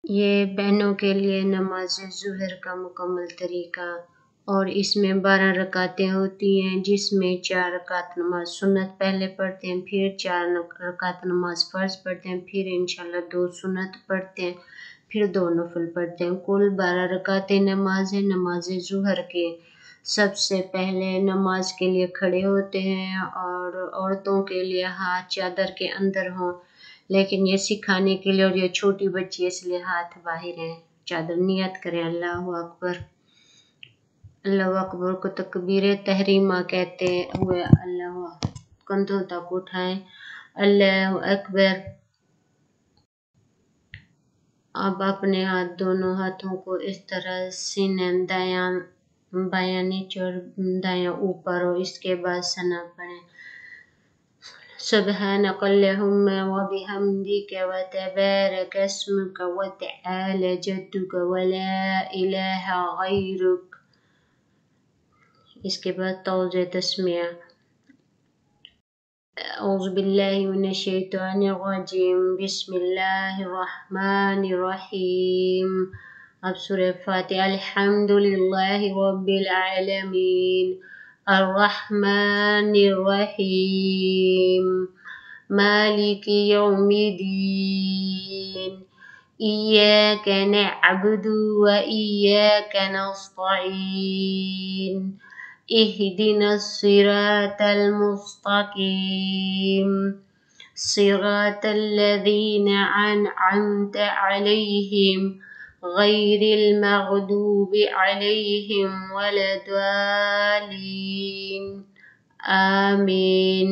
یہ بہنوں کے لیے نماز ظہر کا مکمل طریقہ، اور اس میں 12 رکعتیں ہوتی ہیں، جس میں 4 رکعت نماز سنت پہلے پڑھتے ہیں، پھر 4 رکعت نماز فرض پڑھتے ہیں، پھر انشاءاللہ 2 سنت پڑھتے ہیں، پھر 2 نفل پڑھتے ہیں۔ کل 12 رکعتیں نماز ہے۔ نماز ظہر کے سب سے پہلے نماز کے لیے کھڑے ہوتے ہیں، اور عورتوں کے لیے ہاتھ چادر کے اندر ہوں، لیکن یہ سکھانے کے لیے، اور یہ چھوٹی بچی ہے اس لیے ہاتھ باہر ہیں۔ چادر نیت کریں، اللہ اکبر۔ اللہ اکبر کو تکبیر تحریمہ کہتے ہوئے اللہ کندھوں تک اٹھائیں، اللہ اکبر۔ اب اپنے دونوں ہاتھوں کو اس طرح سینے دایاں بایاں نیچے اور دایاں اوپر ہو، اس کے بعد ثنا پڑھیں، سبحانک اللہم وبحمدک وتبارک اسمک وتعالی جدک ولا الہ غیرک۔ اس کے بعد توضیع تسمیہ، اعوذ باللہ من الشیطان الرجیم، بسم اللہ الرحمن الرحیم۔ اب سورہ فاتحہ۔ الحمدللہ رب العالمین، الرحمن الرحیم، مالک یوم الدین، ایاک نعبد و ایاک نستعین، اہدنا الصراط المستقیم، صراط الذین انعمت علیہم غیر المغضوب علیہم ولا الضالین، آمین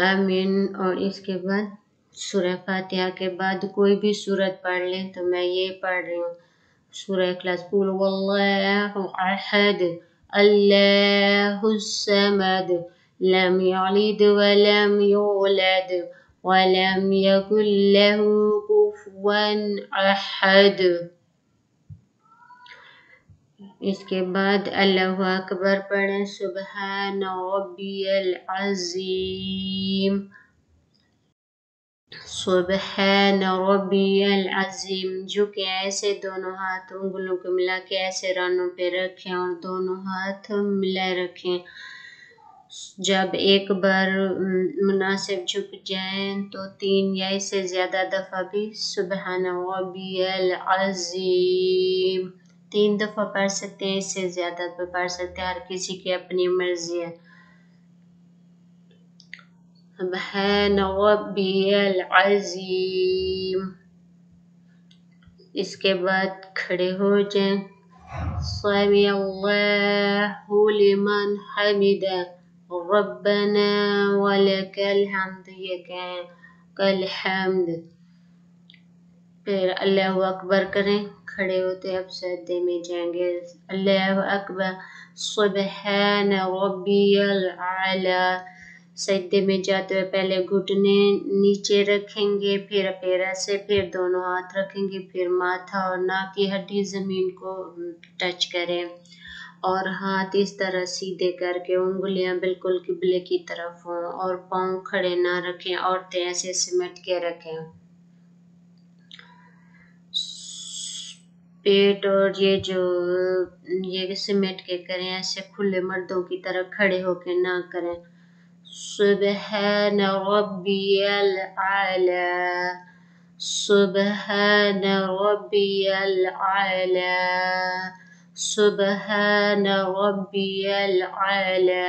آمین۔ اور اس کے بعد سورہ فاتحہ کے بعد کوئی بھی سورت پڑھ لیں، تو میں یہ پڑھ رہی ہوں سورہ اخلاص، قل هو اللہ احد اللہ الصمد لم یلد ولم یولد ولم یکن له کفوا احد۔ اس کے بعد اللہ اکبر پڑھیں، سبحان ربی العظیم، سبحان ربی العظیم۔ جھکے ایسے دونوں ہاتھ انگلیوں کو ملا کے ایسے رانوں پہ رکھیں اور دونوں ہاتھ ملائے رکھیں۔ جب ایک بار مناسب جھک جائیں تو 3 یا اس سے زیادہ دفعہ بھی سبحان ربی العظیم 3 دفعہ پڑھ سکتے ہیں، اس سے زیادہ بھی پڑھ سکتے ہیں، ہر کسی کی اپنی مرضی ہے۔ سبحان ربی العظیم۔ اس کے بعد کھڑے ہو جائیں، سمیع اللہ لمن حمدہ ربنا ولک الحمد، یہ کہیں الحمد۔ پھر اللہ اکبر کریں، کھڑے ہوتے اب سجدے میں جائیں گے، اللہ اکبر، سبحان ربی الاعلی۔ سجدے میں جاتے ہوئے پہلے گھٹنے نیچے رکھیں گے، پھر پیرا سے پھر دونوں ہاتھ رکھیں گے، پھر ماتھا اور ناک کی ہڈی زمین کو ٹچ کریں، اور ہاتھ اس طرح سیدھے کر کے انگلیاں بالکل قبلے کی طرف ہوں، اور پاؤں کھڑے نہ رکھیں، عورتیں ایسے سمٹ کے رکھیں۔ پیٹ اور یہ سمیٹ کے کریں، ایسے کھلے مردوں کی طرح کھڑے ہو کے نہ کریں۔ سبحان ربی الاعلی، سبحان ربی الاعلی، سبحان ربی الاعلی۔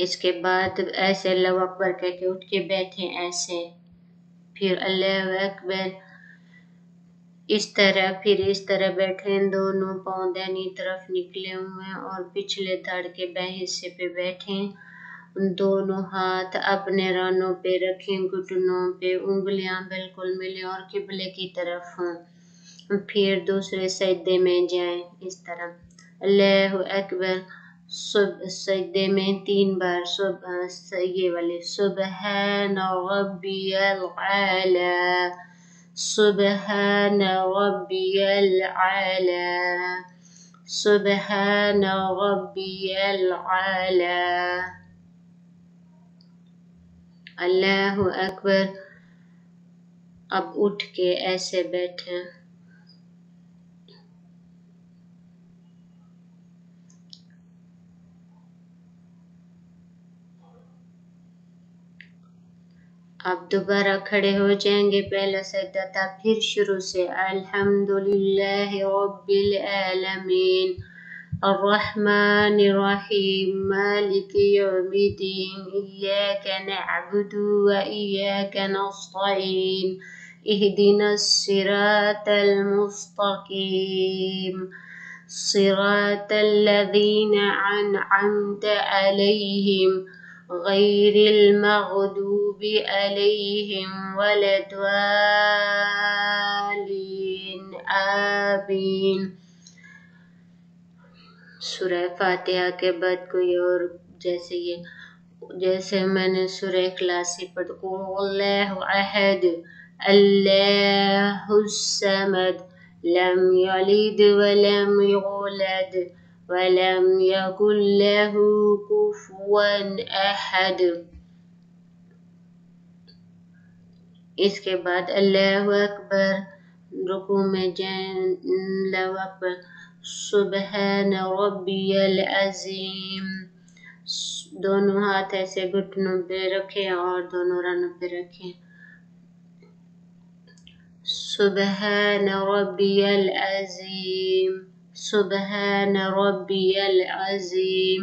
اس کے بعد ایسے اللہ اکبر کہہ کے اٹھ کے بیٹھیں ایسے، پھر اللہ اکبر، اس طرح پھر اس طرح بیٹھیں، دونوں پاؤں دائنی طرف نکلے ہوئے اور پچھلے دھڑ کے بائیں حصے پہ بیٹھیں، دونوں ہاتھ اپنے رانوں پہ رکھیں، گھٹنوں پہ انگلیاں بالکل ملیں اور قبلے کی طرف ہوں، پھر دوسرے سجدے میں جائیں اس طرح، اللہ اکبر، سجدے میں 3 بار یہ والے سبحان ربی الاعلی، سبحان ربی الاعلی، سبحان ربی الاعلی، اللہ اکبر، اب اٹھ کے ایسے بیٹھیں. اب دوبارہ کھڑے ہو جائیں گے. پہلا سجدہ تھا، پھر شروع سے الحمدللہ رب العالمین الرحمن الرحیم مالک یوم الدین ایاک نعبد و ایاک نستعین اهدنا الصراط المستقیم صراط الذین أنعمت علیہم غیر المغضوب علیہم ولا الضالین آمین. سورہ فاتحہ کے بعد کوئی اور جیسے میں نے سورہ اخلاص پڑھ قل اللہ احد اللہ الصمد لم یلد ولم یولد ولم یکن له کفوا احد. اس کے بعد اللہ اکبر، رکوع میں جائیں اللہ اکبر سبحان ربی العظیم. دونوں ہاتھ ایسے گھٹنوں پہ رکھیں اور دونوں رانوں پہ رکھیں. سبحان ربی العظیم سبحان ربی العظیم.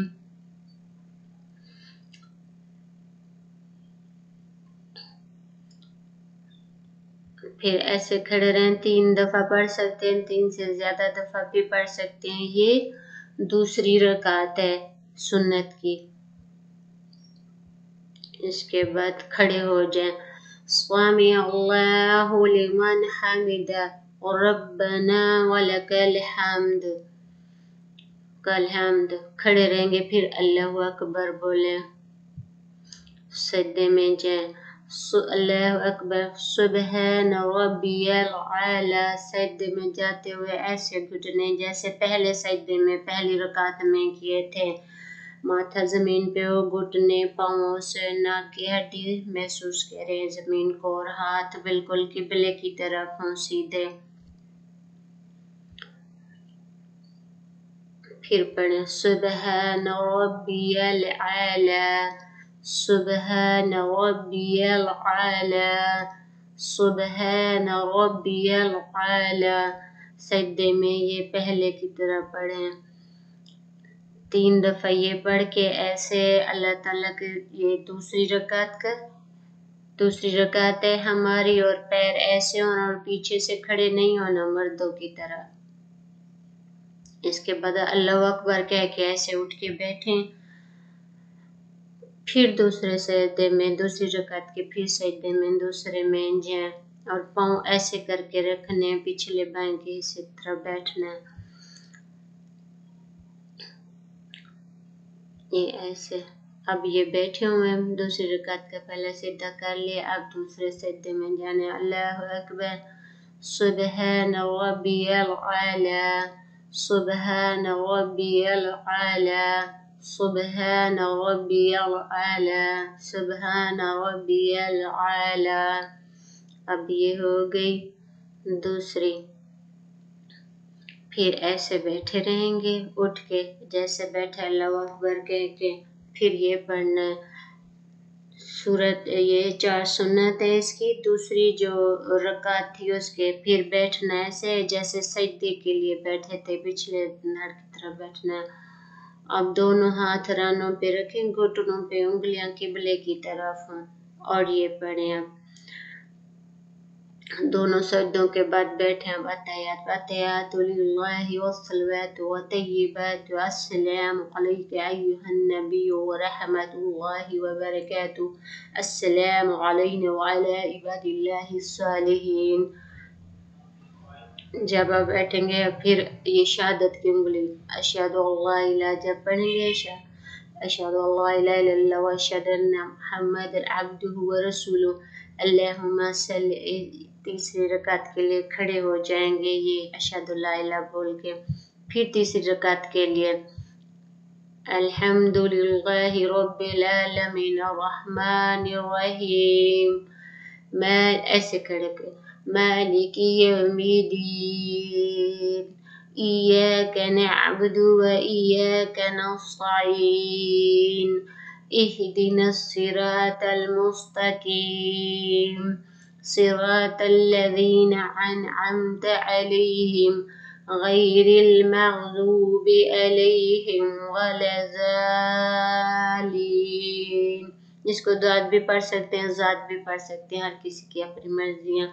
پھر ایسے کھڑے رہیں. 3 دفعہ پڑھ سکتے ہیں، 3 سے زیادہ دفعہ بھی پڑھ سکتے ہیں. یہ دوسری رکعت ہے سنت کی. اس کے بعد کھڑے ہو جائیں. سمع اللہ لمن حمدہ ربنا ولک الحمد. کھڑے رہیں گے، پھر اللہ اکبر بولیں. سجدے میں جائیں. اللہ اکبر سبحان ربی العالی. سجدے میں جاتے ہوئے ایسے گھٹنے جیسے پہلے سجدے میں پہلی رکعت میں کیے تھے. ماتھا زمین پہ ہو، گھٹنے پاؤں سے ناک کی ہڈی محسوس کریں زمین کو، اور ہاتھ بالکل قبلے کی طرف ہوں سیدھے. پھر پڑھیں سبحان ربی العالی سبحان ربی العالی سبحان ربی العالی. سجدے میں یہ پہلے کی طرح پڑھیں. 3 دفعہ یہ پڑھ کے ایسے اللہ تعالیٰ کے، یہ دوسری رکعت ہے ہماری، اور پیر ایسے ہونا اور پیچھے سے کھڑے نہیں ہونا مردوں کی طرح. اس کے بعد اللہ اکبر کہہ کے ایسے اٹھ کے بیٹھیں. پھر دوسرے سجدے میں، دوسری رکعت کے پھر سجدے میں دوسرے میں جائیں اور پاؤں ایسے کر کے رکھنے، پچھلے بائیں کے اسی طرح بیٹھنا. یہ ایسے. اب یہ بیٹھے ہوئے ہیں، دوسری رکعت کا پہلا سجدہ کر لیا. اب دوسرے سجدے میں جانے. اللہ اکبر سبحان ربی العالی سبحان ربی العالی سبحان ربی العالی سبحان ربی العالی. اب یہ ہو گئی دوسری. پھر ایسے بیٹھے رہیں گے اٹھ کے جیسے بیٹھے اللہ اکبر کہہ کے. پھر یہ پڑھنا ہے سورت. یہ 4 سنت ہے اس کی. دوسری جو رکعت تھی اس کے پھر بیٹھنا ایسے جیسے سجدے کے لیے بیٹھے تھے، پچھلے دھڑ کی طرح بیٹھنا ہے. اب دونوں ہاتھ رانوں پہ رکھیں، گھٹنوں پہ انگلیاں قبلے کی طرف ہوں، اور یہ پڑھیں. اب دونوں سجدوں کے بعد بیٹھیں. اب اتحیات للہ والصلوات والطیبات السلام علیک ایھا النبی ورحمۃ اللہ وبرکاتہ السلام علینا وعلی عباد اللہ الصالحین. جب آپ بیٹھیں گے پھر یہ شہادت کی انگلی اشہد اللہ الہ، جب پڑھیں گے اشہد اللہ الہ الا اللہ واشہد ان محمد عبدہ ورسولہ. اللہم صلی. تیسری رکعت کے لیے کھڑے ہو جائیں گے یہ اشہد اللہ الہ بول کے. پھر تیسری رکعت کے لیے الحمدللہ رب العالمین الرحمن الرحیم ایسے کھڑے کر مالک یوم الدین إياك نعبد وإياك نستعين اهدنا الصراط المستقيم صراط الذين أنعمت عليهم غير المغضوب عليهم ولا الضالين. اس کو دعات بھی پڑھ سکتے ہیں، ذات بھی پڑھ سکتے ہیں، ہر کسی کی اپنی مرضیاں.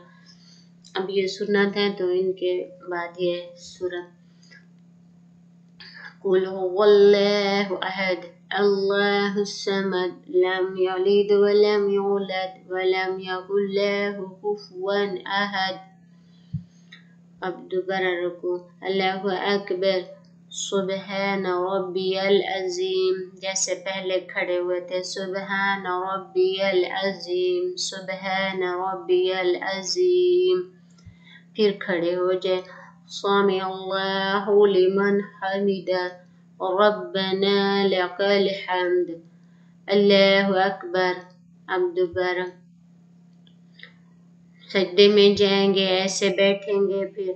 اب یہ سنت ہے تو ان کے بعد یہ سورت قل هو الله أحد الله الصمد لم يلد ولم يولد ولم يكن له كفوا أحد. اب دوبارہ رکو اللہ اکبر سبحان ربی العظیم، جیسے پہلے کھڑے ہوئے تھے سبحان ربی العظیم سبحان ربی العظیم. پھر کھڑے ہو جائے سمع اللہ لمن حمدہ ربنا لک الحمد اللہ اکبر. اب دوبارہ سجدے میں جائیں گے، ایسے بیٹھیں گے، پھر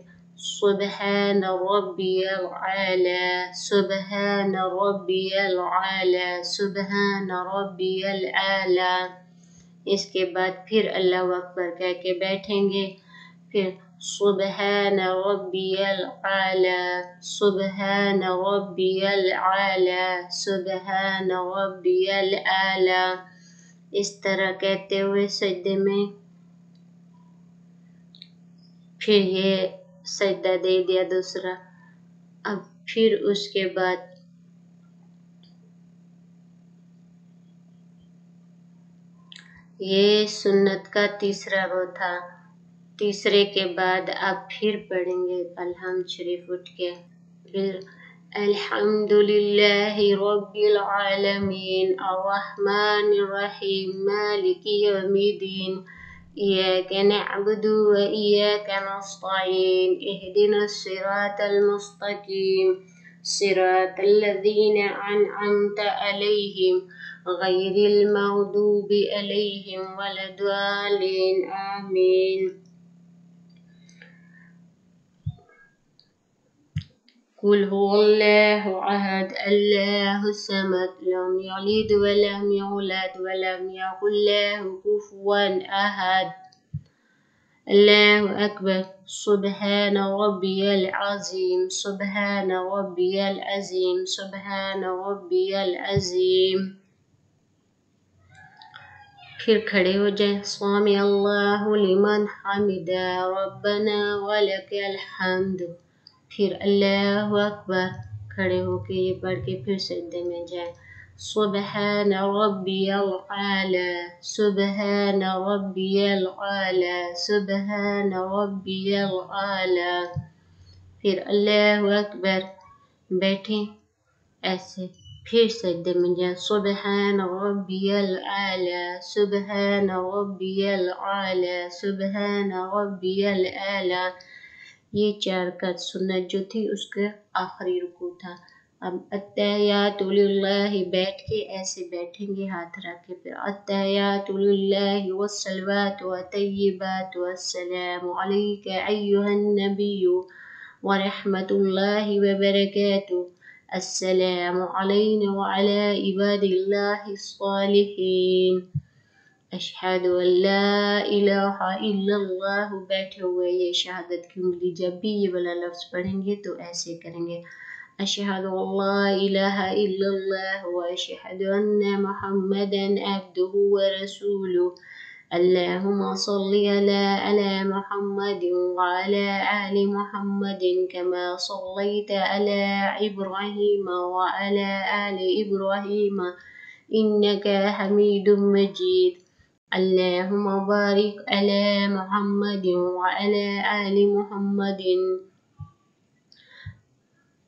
سبحان ربی العالی سبحان ربی العالی سبحان ربی العالی. اس کے بعد پھر اللہ اکبر کہہ کے بیٹھیں گے، پھر سبحان ربی العالی سبحان ربی العالی سبحان ربی العالی. اس طرح کہتے ہوئے سجدے میں پھر یہ سجدہ دے دیا دوسرا. اب پھر اس کے بعد یہ سنت کا تیسرا وہ تھا. تیسرے کے بعد اب پھر پڑھیں گے الحمد شریف اٹھ کے. الحمد للہ رب العالمین الرحمن الرحیم مالک یوم الدین إياك نعبد وإياك نستعين اهدنا الصراط المستقيم صراط الذين أنعمت عليهم غير المغضوب عليهم ولا الضالين آمين. قل هو الله أحد الله الصمد لم يلد ولم يولد ولم يكن له كفوا أحد. الله أكبر سبحان ربي العظيم سبحان ربي العظيم سبحان ربي العظيم. پھر کھڑے ہو جائیں سمع اللہ لمن حمدہ ربنا ولک الحمد. پھر اللہ اکبر کھڑے ہو کے یہ پڑھ کے پھر سجدے میں جائیں سبحان ربی العالی سبحان ربی العالی سبحان ربی العالی. پھر اللہ اکبر بیٹھیں ایسے، پھر سجدے میں جائیں سبحان ربی العالی سبحان ربی العالی سبحان ربی العالی. یہ 4 رکعت سنت جو تھی اس کا آخری رکوع تھا. اب التحیات للہ بیٹھ کے ایسے بیٹھیں گے ہاتھ رکھ کے، پھر التحیات للہ والصلوات والطیبات والسلام علیک ایہا النبی ورحمۃ اللہ وبرکاتہ السلام علینا وعلی عباد اللہ الصالحین اشہد ان لا الہ الا اللہ. بیٹھے ہوئے یہ شہادت کی انگلی جب بھی یہ والا لفظ پڑھیں گے تو ایسے کریں گے اشہد ان لا الہ الا اللہ واشہد ان محمدا عبدہ ورسولہ اللہم صل علی محمد وعلی آل محمد کما صلیت علی ابراہیم وعلی آل ابراہیم انک حمید مجید اللہم بارک علی محمد وعلی آل محمد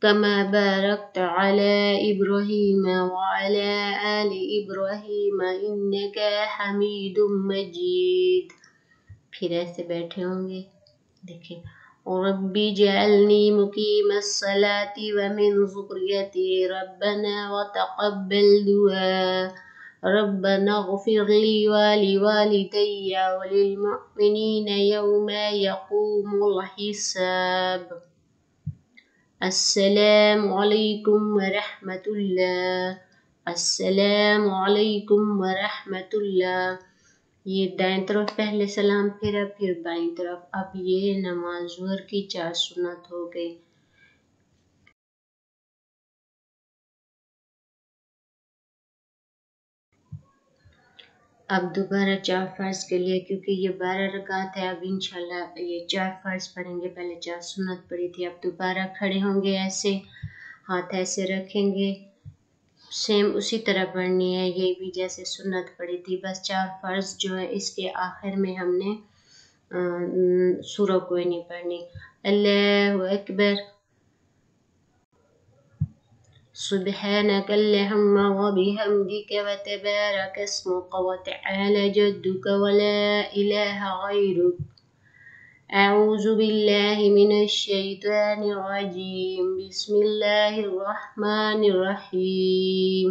کما بارکت علی ابراہیم وعلی آل ابراہیم انک حمید مجید. پھر ایسے بیٹھے ہوں گے، دیکھیں ربی جعلنی مقیم الصلاة ومن ذریتی ربنا وتقبل دعاء ربنا اغفر لي ولوالدي وللمؤمنين يوم يقوم الحساب. السلام عليكم ورحمة الله. السلام عليكم ورحمة الله. یہ دائیں طرف پہلے سلام پھرا، پھر بائیں طرف. اب یہ نماز ظہر کی 4 سنت ہو گئی. اب دوبارہ 4 فرض کے لیے، کیونکہ یہ 12 رکعت ہے، اب انشاءاللہ یہ 4 فرض پڑھیں گے. پہلے 4 سنت پڑھی تھی. اب دوبارہ کھڑے ہوں گے، ایسے ہاتھ ایسے رکھیں گے، سیم اسی طرح پڑھنی ہے. یہ بھی جیسے سنت پڑھی تھی، بس 4 فرض جو ہے اس کے آخر میں ہم نے سورہ کوئی نہیں پڑھنی. اللہ اکبر. سبحانك اللهم وبحمدك وتبارك اسمك وتعالى جدك ولا إله غيرك. أعوذ بالله من الشيطان الرجيم. بسم الله الرحمن الرحيم.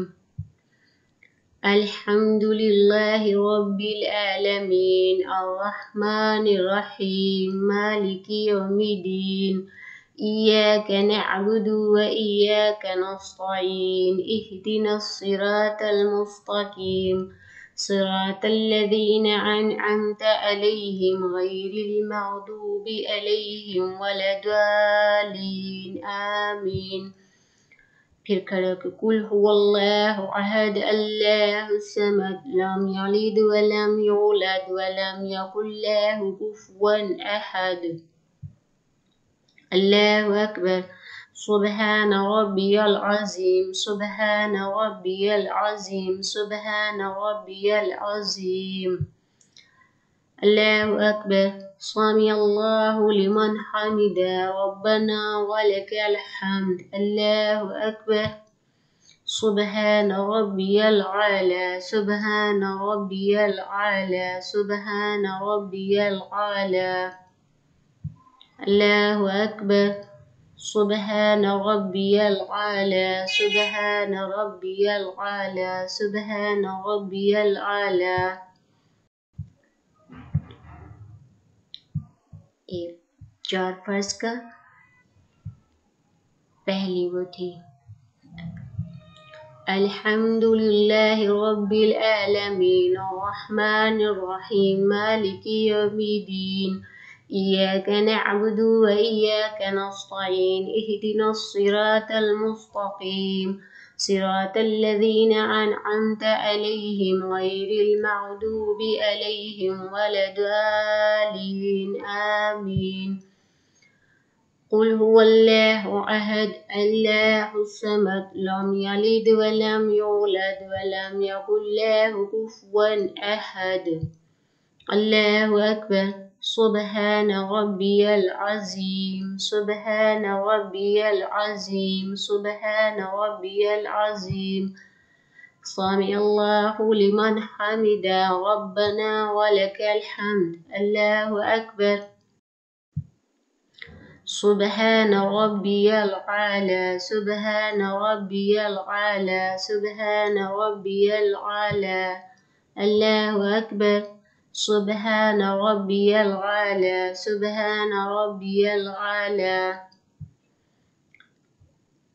الحمد لله رب العالمين الرحمن الرحيم مالك يوم الدين. إياك نعبد وإياك نستعين. اهدنا الصراط المستقيم صراط الذين أنعمت عليهم غير المغضوب عليهم ولا الضالين آمين. پھر کھڑے کہ قل هو اللہ احد اللہ الصمد لم یلد ولم یولد ولم یکن له کفوا احد. اللہ اکبر. سبحان ربی العظیم سبحان ربی العظیم سبحان ربی العظیم. اللہ اکبر. سمع اللہ لمن حمدا ربنا ولک الحمد. اللہ اکبر. سبحان ربی العلی سبحان ربی العلی سبحان ربی العلی. اللہ اکبر. سبحان ربی العلی سبحان ربی العلی سبحان ربی العلی. ایک 4 فرض کا پہلی وہ تھی الحمد للہ رب العالمین الرحمن الرحیم مالک یوم الدین. إياك نعبد وإياك نستعين. اهدنا الصراط المستقيم صراط الذين أنعمت عليهم غير المغضوب عليهم ولا الضالين آمين. قل هو الله أحد الله الصمد لم يلد ولم يولد ولم يكن له كفوا أحد. الله أكبر. سبحان ربي العظيم سبحان ربي العظيم سبحان ربي العظيم. سمع الله لمن حمدا ربنا ولك الحمد. الله أكبر. سبحان ربي العلى سبحان ربي العلى سبحان ربي العلى. الله أكبر. سبحان ربي العلى سبحان ربي العلى.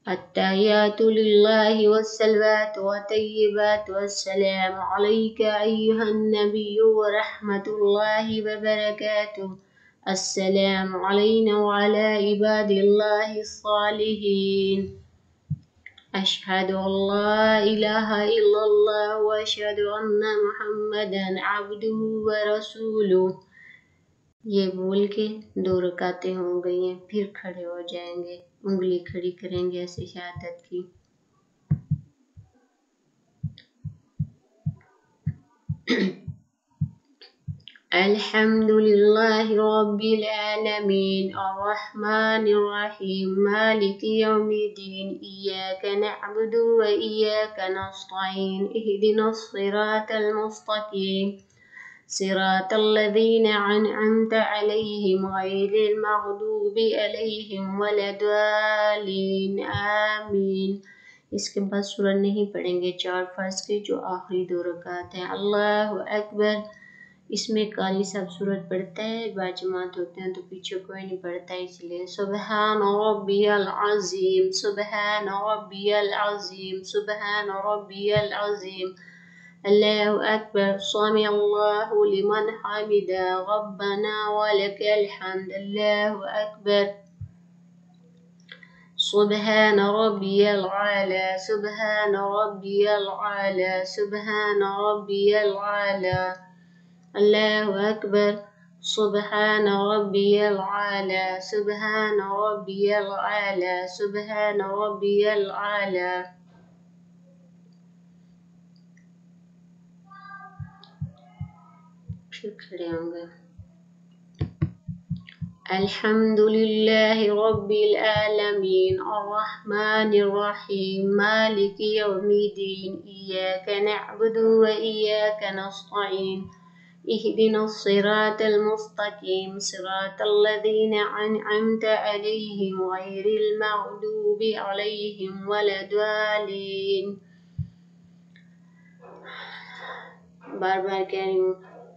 التحيات لله والصلوات والطيبات والسلام عليك أيها النبي ورحمة الله وبركاته. السلام علينا وعلى عباد الله الصالحين. أشهد أن لا إله إلا الله وأشهد أن محمدا عبده ورسوله. یہ بول کے 2 رکعتیں ہو گئی ہیں. پھر کھڑے ہو جائیں گے، انگلی کھڑی کریں گے ایسے شہادت کی. الحمد لله رب العالمين الرحمن الرحيم مالك يوم الدين. إياك نعبد وإياك نستعين. اهدنا الصراط المستقيم صراط الذين أنعمت عليهم غير المغضوب عليهم ولا الضالين آمين. اس کے بعد سورت نہیں پڑھیں گے 4 فرض کے جو آخری 2 رکعت ہیں۔ اللہ اکبر، اس میں قاری صاحب سورت پڑھتا ہے، باجماعت ہوتے ہیں تو پیچھے کوئی نہیں پڑھتا، اس لیے سبحان ربی العظیم، سبحان ربی العظیم، سبحان ربی العظیم، اللہ اکبر، سمع اللہ لمن حمدہ، ربنا ولک الحمد، اللہ اکبر، سبحان ربی العالی، سبحان ربی العالی، سبحان ربی العالی، اللہ اکبر، سبحان ربی العالی، سبحان ربی العالی، سبحان ربی العالی۔ پھر کھڑے ہوں گے۔ الحمد للہ رب العالمین الرحمن الرحیم مالک یوم الدین ایاک نعبد و ایاک نستعین اهدنا الصراط المستقیم صراط الذین انعمت علیہم غیر المغضوب علیہم ولا الضالین۔ بار بار کہہ رہی ہوں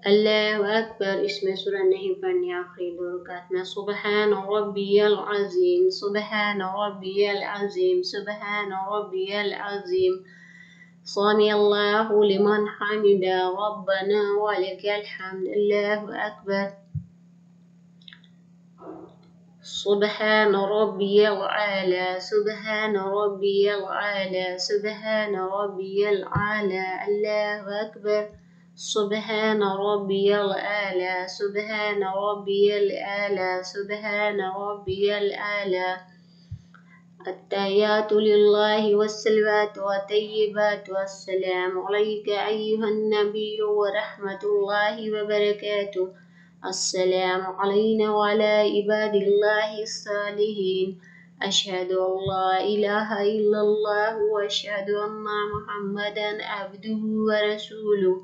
اللہ اکبر، اس میں سورہ نہیں پڑھنی آخری 2 رکعت میں۔ سبحان ربی العظیم، سبحان ربی العظیم، سبحان ربی العظیم، سمع اللہ لمن حمدہ، ربنا ولک الحمد، اللہ اکبر، سبحان ربی العالی، سبحان ربی العالی، سبحان ربی العالی، اللہ اکبر، سبحان ربی العالی، سبحان ربی العالی، سبحان ربی العالی۔ التحیات للہ والصلوات والطیبات والسلام علیک ایہا النبی ورحمۃ اللہ وبرکاتہ، السلام علینا وعلی عباد اللہ الصالحین، اشہد ان لا الہ الا اللہ واشہد ان محمدا عبدہ ورسولہ،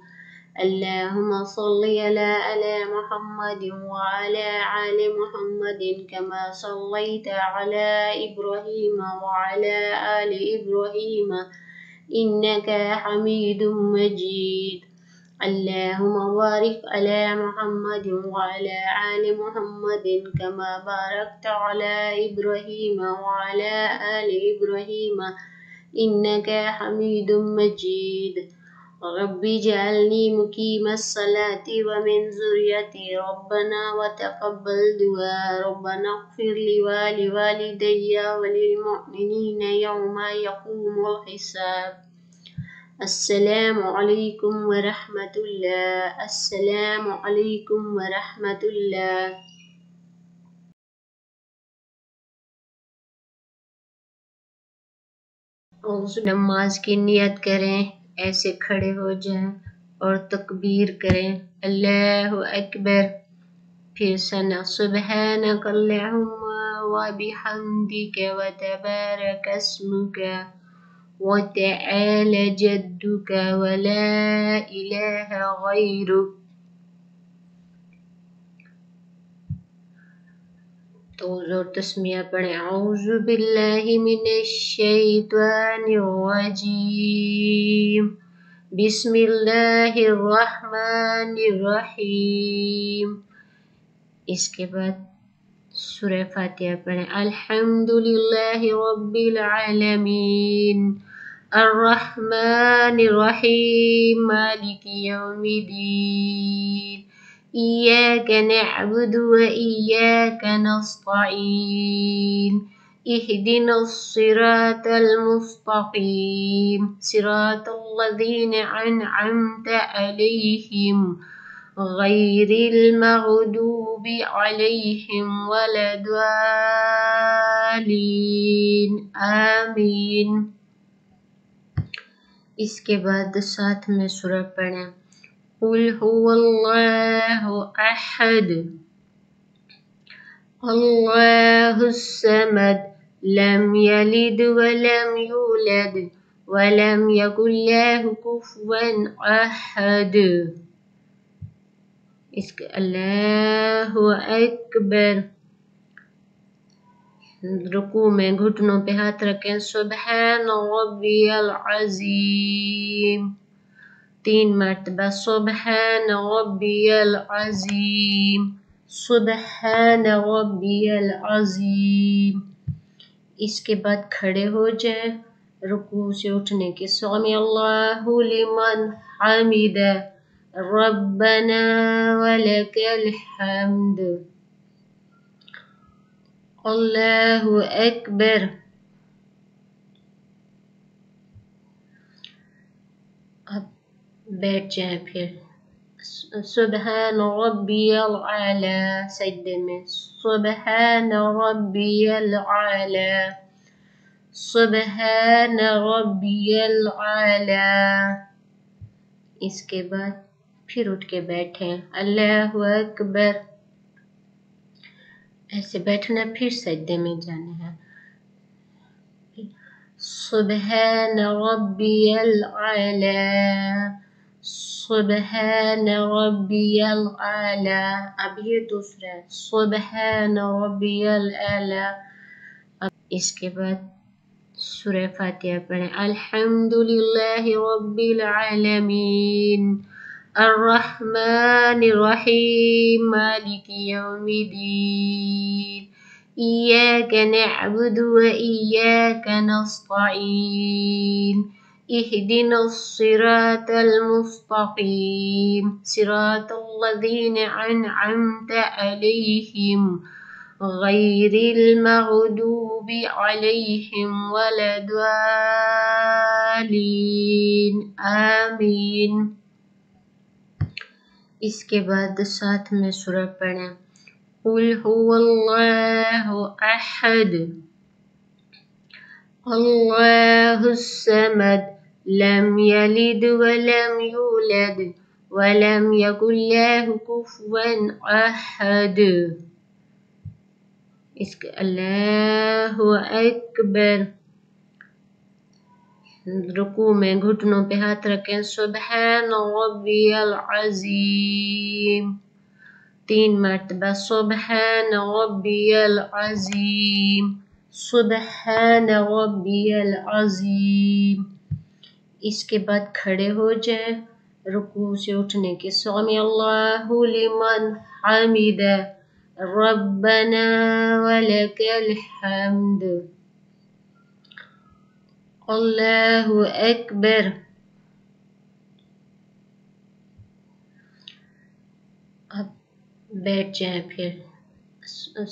اللہم صل علی محمد وعلی آل محمد کما صلیت علی ابراہیم وعلی آل ابراہیم انک حمید مجید، اللہم بارک علی محمد وعلی آل محمد کما بارکت علی ابراہیم وعلی آل ابراہیم انک حمید مجید، رب اجعلنی مقیم الصلاة ومن ذریتی، ربنا وتقبل دعاء، ربنا اغفر لی ولوالدی وللمؤمنین یوم یقوم الحساب۔ السلام علیکم ورحمۃ اللہ، السلام علیکم ورحمۃ اللہ۔ نماز کی نیت کریں، ایسے کھڑے ہو جائیں اور تکبیر کریں، اللہ اکبر، پھر ثنا سبحانک اللہم وبحمدک وتبارک اسمک وتعالی جدک ولا الہ غیرک۔ توضیح اور تسمیہ پڑھیں۔ اعوذ باللہ من الشیطان الرجیم، بسم اللہ الرحمن الرحیم۔ اس کے بعد سورہ فاتحہ پڑھیں۔ الحمدللہ رب العالمین الرحمن الرحیم مالک یوم الدین ایاک نعبد و ایاک نستعین اهدنا الصراط المستقیم صراط الذین انعمت علیہم غیر المغضوب علیہم ولا الضالین، آمین۔ اس کے بعد ساتھ میں سورہ پڑھیں۔ قل هو اللہ احد اللہ الصمد لم یلد ولم یولد ولم یکن لہ کفوا احد۔ اس کے اللہ اکبر، رکوع میں گھٹنوں پہ ہاتھ رکھیں. سبحان ربی العظیم. 3 مرتبہ سبحان ربی العظیم. سبحان ربی العظیم. اس کے بعد کھڑے ہو جائیں رکوع سے اٹھنے کے. سمی اللہ لمن حمدہ ربنا ولک الحمد. اللہ اکبر. اب بیٹھ جائیں پھر. سبحان ربی العلی سجدے میں. سبحان ربی العلی. سبحان ربی العلی. اس کے بعد پھر اٹھ کے بیٹھیں. اللہ اکبر. ایسے بیٹھنا پھر سجدے میں جانا ہے. سبحان ربی العلی. سبحان ربی العلی. اب یہ دوسرا ہے. سبحان ربی العلی. اب اس کے بعد سورہ فاتحہ پڑھیں. الحمدللہ رب العالمین الرحمن الرحیم مالک یوم الدین ایاک نعبد و ایاک نستعین اهدنا الصراط المستقیم صراط الذین انعمت علیہم غیر المغضوب علیہم ولا الضالین آمین. اس کے بعد ساتھ میں سورہ پڑھیں. قل هو اللہ احد اللہ الصمد لم یلد ولم یولد ولم یکن له کفوا احد. اس کے اللہ اکبر. رکوع میں گھٹنوں پہ ہاتھ رکھیں. سبحان ربی العظیم. 3 مرتبہ سبحان ربی العظیم. سبحان ربی العظیم. اس کے بعد کھڑے ہو جائیں رکوع سے اٹھنے کے. سمی اللہ لمن حمدہ ربنا ولک الحمد. اللہ اکبر. اب بیٹھ جائیں پھر.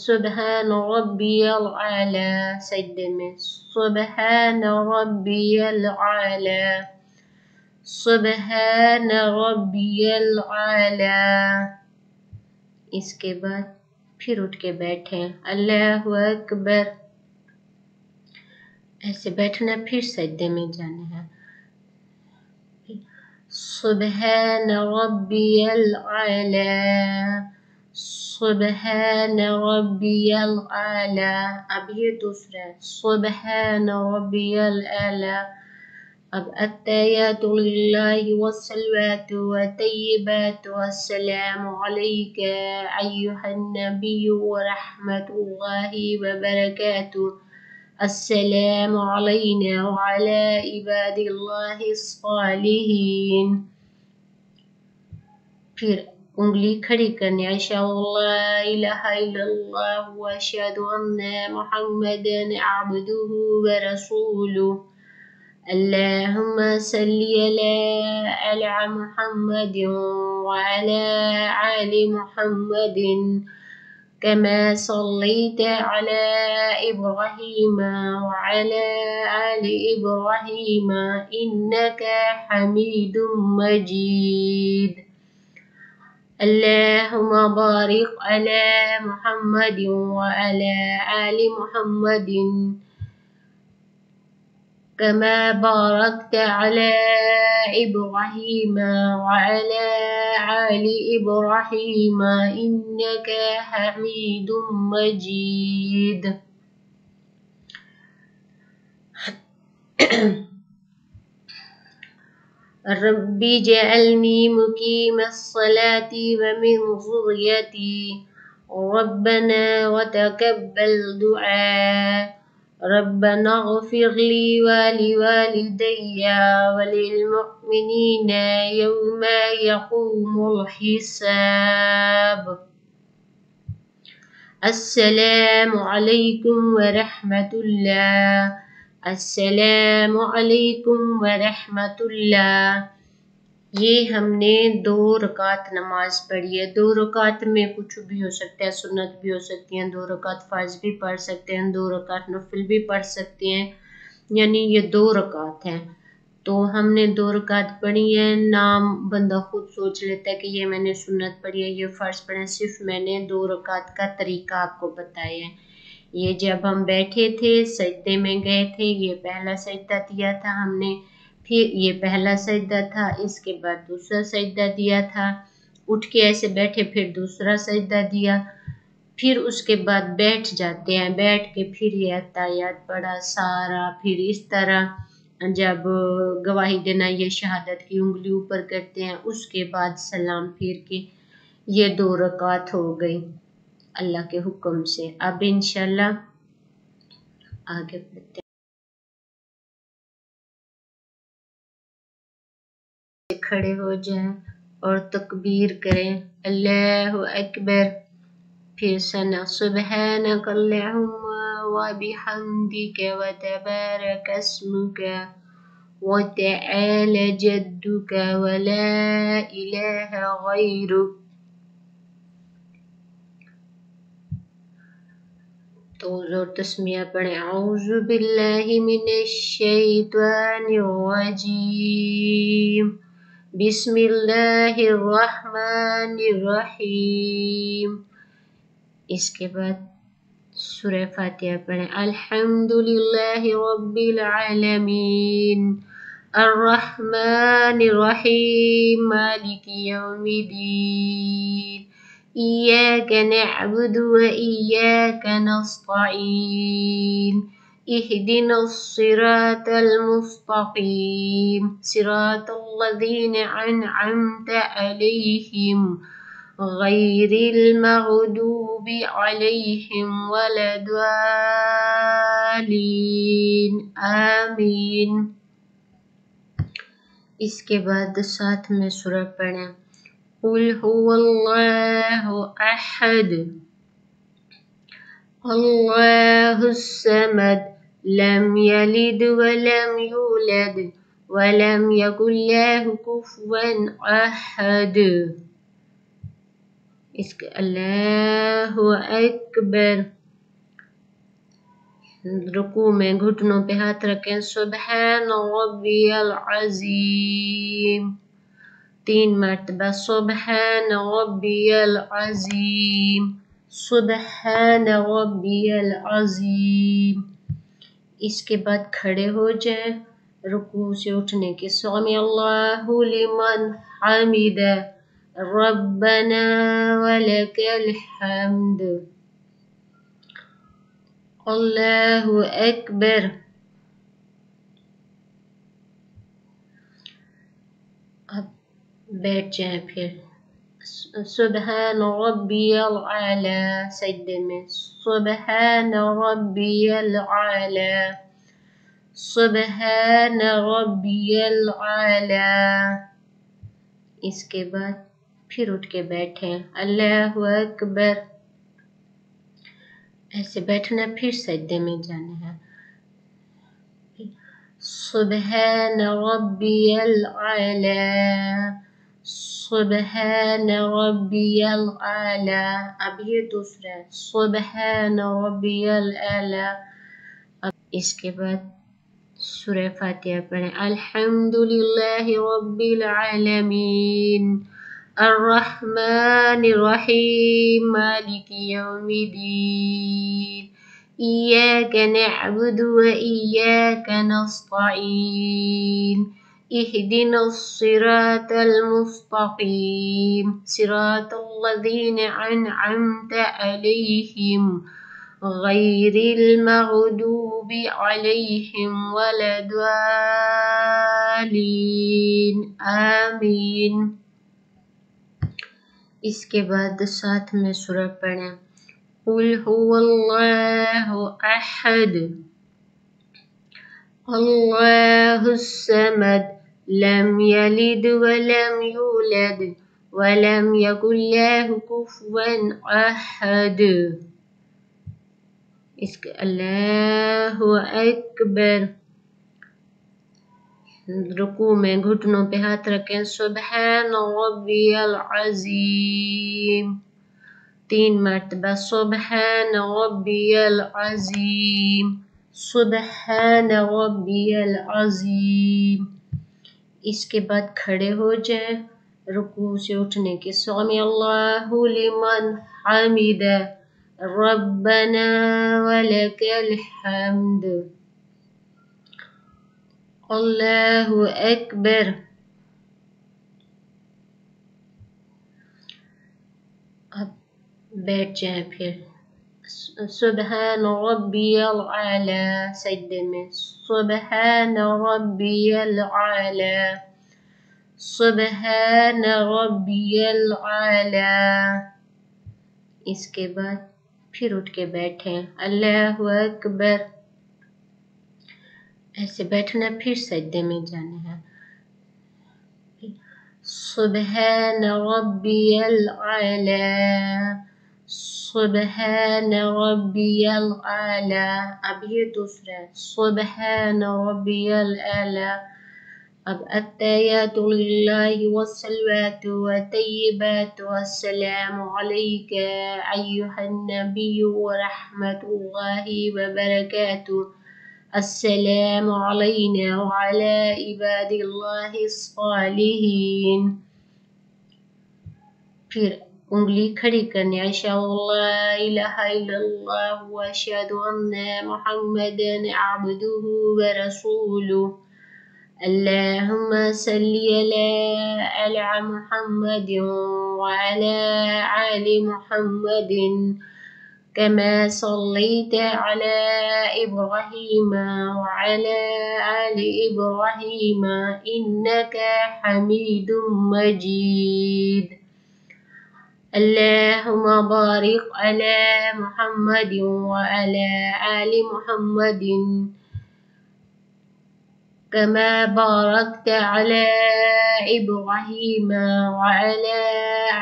سبحان ربی العلی سجدے میں. سبحان ربی العلی. سبحان ربی العلی. اس کے بعد پھر اٹھ کے بیٹھیں. اللہ اکبر. ایسے بیٹھنا پھر سجدے میں جانا ہے. سبحان ربی العلی. سبحان ربی العلی. اب یہ دوسرا ہے. سبحان ربی العلی. اب التحیات للہ والصلوات والطیبات والسلام علیک ایہا النبی ورحمۃ اللہ وبرکاتہ. السلام علینا وعلی عباد اللہ الصالحین. پھر انگلی کھڑی کرنی. اشہد ان لا الہ الا اللہ واشہد ان محمدا عبدہ ورسولہ. اللہم صلی علی محمد وعلی آل محمد كما صليت على إبراهيم وعلى آل إبراهيم إنك حميد مجيد. اللهم بارك على محمد وعلى آل محمد كما باركت على إبراهيم وعلى آل إبراهيم إنك حميد مجيد. ربي اجعلني مقيم الصلاة ومن ذريتي ربنا وتقبل دعاء ربنا اغفر لي ولوالدي وللمؤمنين يوم يقوم الحساب. السلام عليكم ورحمة الله. السلام علیکم ورحمۃ اللہ. یہ ہم نے 2 رکعت نماز پڑھی ہے. 2 رکعت میں کچھ بھی ہو سکتا ہے، سنت بھی ہو سکتی ہیں، 2 رکعت فرض بھی پڑھ سکتے ہیں، 2 رکعت نفل بھی پڑھ سکتے ہیں، یعنی یہ 2 رکعت ہیں. تو ہم نے 2 رکعت پڑھی ہیں. نام بندہ خود سوچ لیتا ہے کہ یہ میں نے سنت پڑھی ہے، یہ فرض پڑھے. صرف میں نے 2 رکعت کا طریقہ آپ کو بتایا ہے. یہ جب ہم بیٹھے تھے سجدے میں گئے تھے، یہ پہلا سجدہ دیا تھا ہم نے، پھر یہ پہلا سجدہ تھا، اس کے بعد دوسرا سجدہ دیا تھا، اٹھ کے ایسے بیٹھے پھر دوسرا سجدہ دیا، پھر اس کے بعد بیٹھ جاتے ہیں، بیٹھ کے پھر یہ اتحیات پڑھا سارا، پھر اس طرح جب گواہی دینا یہ شہادت کی انگلی اوپر کرتے ہیں، اس کے بعد سلام پھر کے یہ 2 رکعت ہو گئی اللہ کے حکم سے. اب انشاءاللہ آگے بڑھتے ہیں. کھڑے ہو جائیں اور تکبیر کریں، اللہ اکبر. پھر ثنا سبحانک اللہم وبحمدک وتبارک اسمک وتعالى جدك ولا إله غيرك. تو زور تسمیہ پڑھیں. اعوذ باللہ من الشیطان الرجیم بسم اللہ الرحمن الرحیم. اس کے بعد سورہ فاتحہ پڑھیں. الحمدللہ رب العالمین الرحمن الرحیم مالک یوم الدین إياك نعبد وإياك نستعين اهدنا الصراط المستقيم صراط الذين أنعمت عليهم غير المغضوب عليهم ولا الضالين آمین. اس کے بعد ساتھ میں سورہ پڑھیں. قل هو الله أحد الله الصمد لم يلد ولم يولد ولم يكن له كفوا أحد. اس کے اللہ اکبر. رکوع میں گھٹنوں پہ ہاتھ رکھیں. سبحان ربی العظیم 3 مرتبہ. سبحان ربی العظیم سبحان ربی العظیم. اس کے بعد کھڑے ہو جائیں رکوع سے اٹھنے کے. سمع اللہ لمن حمدہ ربنا ولک الحمد. اللہ اکبر. اب بیٹھ جائیں پھر. سبحان ربی العالی سجدے میں. سبحان ربی العالی سبحان ربی العالی. اس کے بعد پھر اٹھ کے بیٹھیں. اللہ اکبر. ایسے بیٹھنا پھر سجدے میں جانا ہے. سبحان ربی العالی سبحان ربی العالی. اب یہ دوسرا ہے سبحان ربی العالی. اب اس کے بعد سورہ فاتحہ پڑھیں. الحمدللہ رب العالمین الرحمن الرحیم مالک یوم الدین إياك نعبد وإياك نستعين اهدنا الصراط المستقيم صراط الذين أنعمت عليهم غير المغضوب عليهم ولا الضالين آمین. اس کے بعد ساتھ میں سورہ پڑھیں قل هو اللہ احد اللہ الصمد لم یلد ولم یولد ولم یکن له کفوا احد. اس کے اللہ اکبر. رکوع میں گھٹنوں پہ ہاتھ رکھیں. سبحان ربی العظیم 3 مرتبہ. سبحان ربی العظیم سبحان ربی العظیم. اس کے بعد کھڑے ہو جائیں رکوع سے اٹھنے کے. سمع اللہ لمن حمدہ ربنا ولک الحمد. اللہ اکبر. اب بیٹھ جائیں پھر. سبحان ربی العالی سجدے میں. سبحان ربی العالی سبحان ربی العالی. اس کے بعد پھر اٹھ کے بیٹھیں. اللہ اکبر. ایسے بیٹھنا پھر سجدے میں جانا ہے. سبحان ربی العالی سبحان ربی العالی. اب یہ دوسرا ہے. سبحان ربی العالی. اب التحیات للہ والصلوات والطیبات والسلام علیک ایہا النبی ورحمۃ اللہ وبرکاتہ. السلام علینا وعلی عباد اللہ الصالحین. پھر انگلی کھڑی کرنی. اشہد ان لا الہ الا اللہ واشہد ان محمدا عبدہ ورسولہ. اللہم صلی علی محمد وعلی آل محمد كما صليت على إبراهيم وعلى آل إبراهيم إنك حميد مجيد. اللهم بارك على محمد وعلى آل محمد كما باركت على إبراهيم وعلى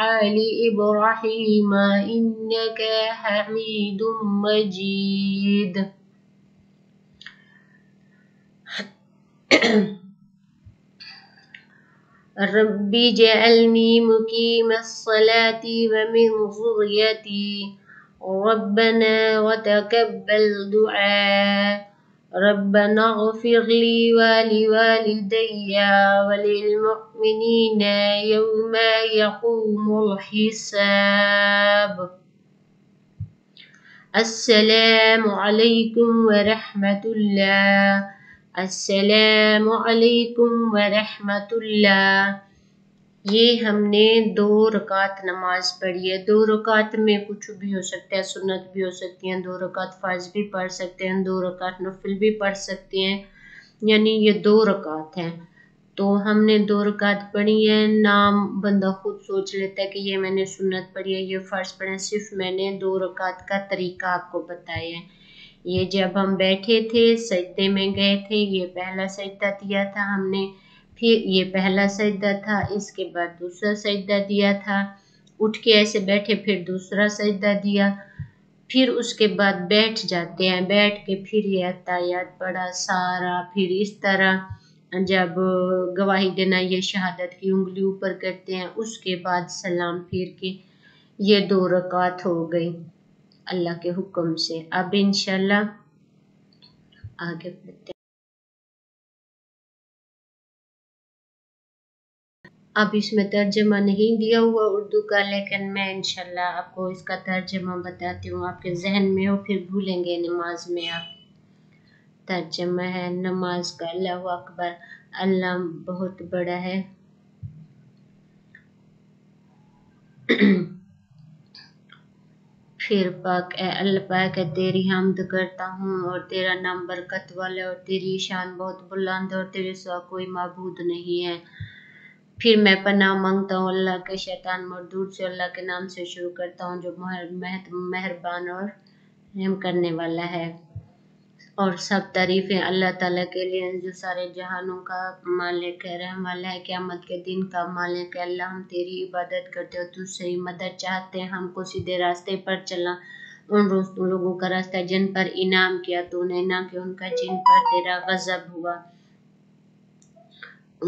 آل إبراهيم إنك حميد مجيد. ربي اجعلني مقيم الصلاة ومن ذريتي ربنا وتقبل دعاء. ربنا اغفر لي ولوالدي وللمؤمنين يوم يقوم الحساب. السلام علیکم ورحمۃ اللہ. السلام علیکم ورحمۃ اللہ. یہ ہم نے 2 رکعت نماز پڑھی ہے. 2 رکعت میں کچھ بھی ہو سکتا ہے. سنت بھی ہو سکتی ہیں. 2 رکعت فرض بھی پڑھ سکتے ہیں. 2 رکعت نفل بھی پڑھ سکتے ہیں. یعنی یہ 2 رکعت ہیں. تو ہم نے 2 رکعت پڑھی ہے. نام بندہ خود سوچ لیتا ہے کہ یہ میں نے سنت پڑھی ہے یہ فرض پڑھا ہے. صرف میں نے 2 رکعت کا طریقہ آپ کو بتایا ہے. یہ جب ہم بیٹھے تھے سجدے میں گئے تھے یہ پہلا سجدہ دیا تھا ہم نے. پھر یہ پہلا سجدہ تھا. اس کے بعد دوسرا سجدہ دیا تھا. اٹھ کے ایسے بیٹھے پھر دوسرا سجدہ دیا. پھر اس کے بعد بیٹھ جاتے ہیں. بیٹھ کے پھر یہ اتحیات پڑھا سارا. پھر اس طرح جب گواہی دینا یہ شہادت کی انگلی اوپر کرتے ہیں اس کے بعد سلام پھیر کے یہ 2 رکعت ہو گئی اللہ کے حکم سے. اب انشاءاللہ آگے بڑھتے ہیں. اب اس میں ترجمہ نہیں دیا ہوا اردو کا لیکن میں انشاءاللہ آپ کو اس کا ترجمہ بتاتی ہوں. آپ کے ذہن میں ہو پھر بھولیں گے نماز میں آپ. ترجمہ ہے نماز کا. اللہ اکبر. اللہ بہت بڑا ہے. پھر پاک اے اللہ پاک ہے تیری حمد کرتا ہوں اور تیرا نام برکت والا اور تیری شان بہت بلند اور تیرے سوا کوئی معبود نہیں ہے. پھر میں پناہ مانگتا ہوں اللہ کے شیطان مردود سے۔ اللہ کے نام سے شروع کرتا ہوں جو مہربان اور رحم کرنے والا ہے۔ اور سب تعریفیں اللہ تعالیٰ کے لیے جو سارے جہانوں کا مالک ہے، رحم والا ہے، قیامت کے دن کا مالک ہے۔ اللہ ہم تیری عبادت کرتے ہو، تجھ سے ہی مدد چاہتے ہیں، ہم کو سیدھے راستے پر چلا ان لوگوں کا راستہ جن پر انعام کیا تو نے، نہ کہ ان کا جن پر تیرا غضب ہوا۔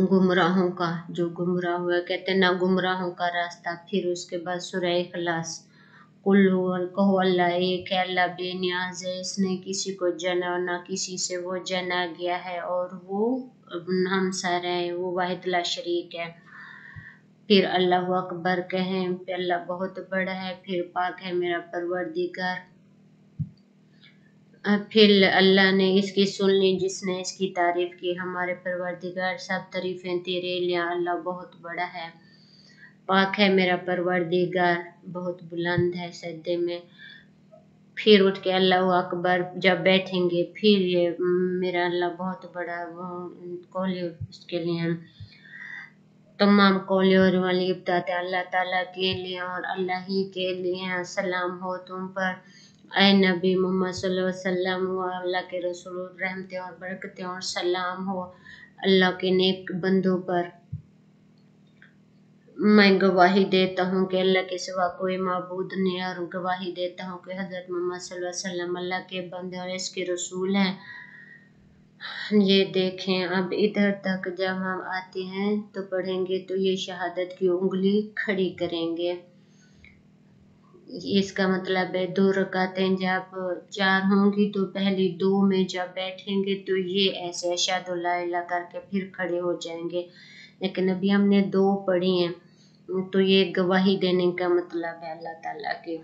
گمراہوں کا جو گمراہ ہوا، کہتے ہیں نہ گمراہوں کا راستہ۔ پھر اس کے بعد سورہ اخلاص، کہو اللہ ایک ہے، اللہ بے نیاز ہے، اس نے کسی کو جنا اور نہ کسی سے وہ جنا گیا ہے، اور وہ ہمسارا ہے، وہ واحد لا شریک ہے۔ پھر اللہ اکبر کہیں، پھر اللہ بہت بڑا ہے، پھر پاک ہے میرا پروردگار۔ پھر اللہ نے اس کی سن لی جس نے اس کی تعریف کی، ہمارے پروردگار سب تعریفیں تیرے لیے، اللہ بہت بڑا ہے، پاک ہے میرا پروردگار، بہت بلند ہے سجدے میں۔ پھر اٹھ کے اللہ اکبر جب بیٹھیں گے، پھر یہ میرا اللہ بہت بڑا، قولی اس کے لیے تمام قولی اور والی ابتداء اللہ تعالیٰ کے لیے اور اللہ ہی کے لیے۔ سلام ہو تم پر اے نبی محمد صلی اللہ علیہ وسلم، و اللہ کے رسول، رحمتیں اور برکتیں اور سلام ہو اللہ کے نیک بندوں پر۔ میں گواہی دیتا ہوں کہ اللہ کے سوا کوئی معبود نہیں، اور گواہی دیتا ہوں کہ حضرت محمد صلی اللہ علیہ وسلم اللہ کے بندے اور اس کے رسول ہیں۔ یہ دیکھیں اب ادھر تک جب ہم آتے ہیں تو پڑھیں گے تو یہ شہادت کی انگلی کھڑی کریں گے۔ اس کا مطلب ہے 2 رکعتیں جب 4 ہوں گی تو پہلی 2 میں جب بیٹھیں گے تو یہ ایسے اشہد لا الہ کر کے پھر کھڑے ہو جائیں گے، لیکن ابھی ہم نے 2 پڑھی ہیں تو یہ گواہی دینے کا مطلب ہے اللہ تعالیٰ کے۔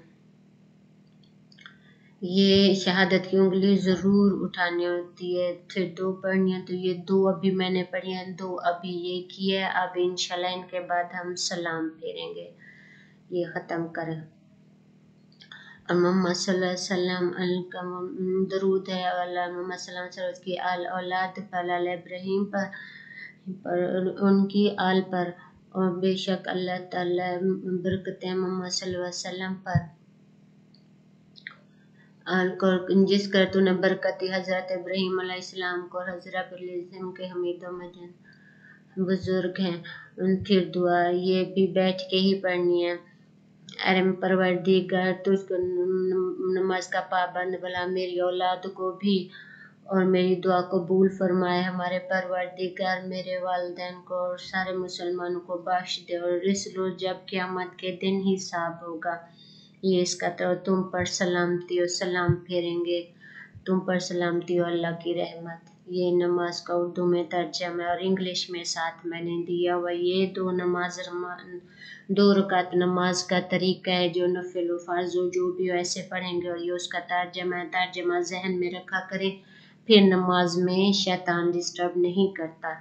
یہ شہادت کی انگلی ضرور اٹھانی ہوتی ہے، پھر 2 پڑھنی ہے، تو یہ 2 ابھی میں نے پڑھی ہیں، 2 ابھی یہ کی ہے، اب انشاءاللہ ان کے بعد ہم سلام پھیریں گے، یہ ختم کریں۔ اور محمد صلی اللہ علیہ وسلم کا درود ہے، اللہ محمد صلی اللہ علیہ وسلم کی آل اولاد پر، آل ابراہیم پر ان کی آل پر، اور بے شک اللہ تعالیٰ برکتیں محمد صلی اللہ علیہ وسلم پر۔ جس کر تو نے برکت دی حضرت ابراہیم علیہ السلام کو اور حضرت ابراہیم کے حمید و مجید بزرگ ہیں۔ پھر دعا یہ بھی بیٹھ کے ہی پڑھنی ہے۔ اے پروردگار تجھ کو نماز کا پابند بنا میری اولاد کو بھی اور میری دعا قبول فرمائے۔ ہمارے پروردگار میرے والدین کو اور سارے مسلمانوں کو بخش دے، اور اس روز جب قیامت کے دن حساب ہوگا یہ اس کا تو تم پر سلامتی اور سلام پھیریں گے، تم پر سلامتی اور اللہ کی رحمت۔ یہ نماز کا اردو میں ترجمہ اور انگلش میں ساتھ میں نے دیا ہوا۔ یہ 2 رکعت نماز کا طریقہ ہے، جو نفل و فرض و جو بھی ایسے پڑھیں گے، اور یہ اس کا ترجمہ ذہن میں رکھا کریں، پھر نماز میں شیطان ڈسٹرب نہیں کرتا۔